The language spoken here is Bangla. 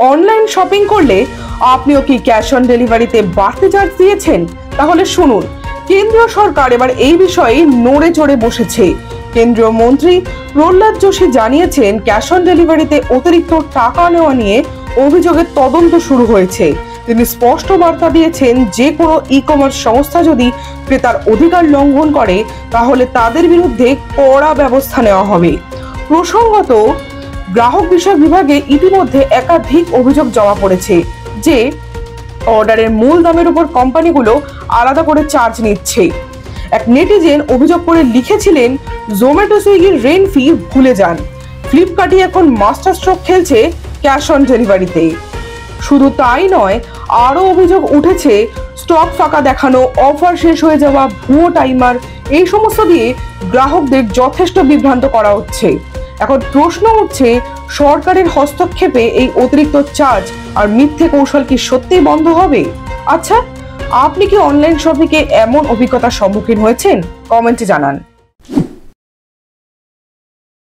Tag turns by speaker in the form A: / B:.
A: অনলাইন শপিং করলে আপনিও কি ক্যাশ অন ডেলিভারিতে বাড়তি চার্জ দিয়েছেন? তাহলে শুনুন, কেন্দ্রীয় সরকার এবার এই বিষয়ে নড়ে চড়ে বসেছে। কেন্দ্রীয় মন্ত্রী প্রহ্লাদ যোশী জানিয়েছেন, ক্যাশ অন ডেলিভারিতে অতিরিক্ত টাকা নেওয়া নিয়ে অভিযোগের তদন্ত শুরু হয়েছে। তিনি স্পষ্ট বার্তা দিয়েছেন, যে কোনো ই কমার্স সংস্থা যদি ক্রেতার অধিকার লঙ্ঘন করে তাহলে তাদের বিরুদ্ধে কড়া ব্যবস্থা নেওয়া হবে। প্রসঙ্গত, গ্রাহক বিষয়ক বিভাগে ইতিমধ্যে একাধিক অভিযোগ জমা পড়েছে যে অর্ডারের মূল দামের উপর কোম্পানিগুলো আলাদা করে চার্জ নিচ্ছে। এক নেটিজেন অভিযোগ করে লিখেছিলেন, জোম্যাটো সুইগির রেন্ট ফি ভুলে যান, ফ্লিপকার্টই এখন মাস্টার স্ট্রোক খেলছে ক্যাশ অন ডেলিভারিতে। শুধু তাই নয়, আরও অভিযোগ উঠেছে স্টক ফাঁকা দেখানো, অফার শেষ হয়ে যাওয়া, ভুয়ো টাইমার, এই সমস্ত দিয়ে গ্রাহকদের যথেষ্ট বিভ্রান্ত করা হচ্ছে। এখন প্রশ্ন উঠছে, সরকারের হস্তক্ষেপে এই অতিরিক্ত চার্জ আর মিথ্যে কৌশল কি সত্যিই বন্ধ হবে? আচ্ছা, আপনি কি অনলাইন শপিংয়ে এমন অভিজ্ঞতার সম্মুখীন হয়েছেন? কমেন্টে জানান।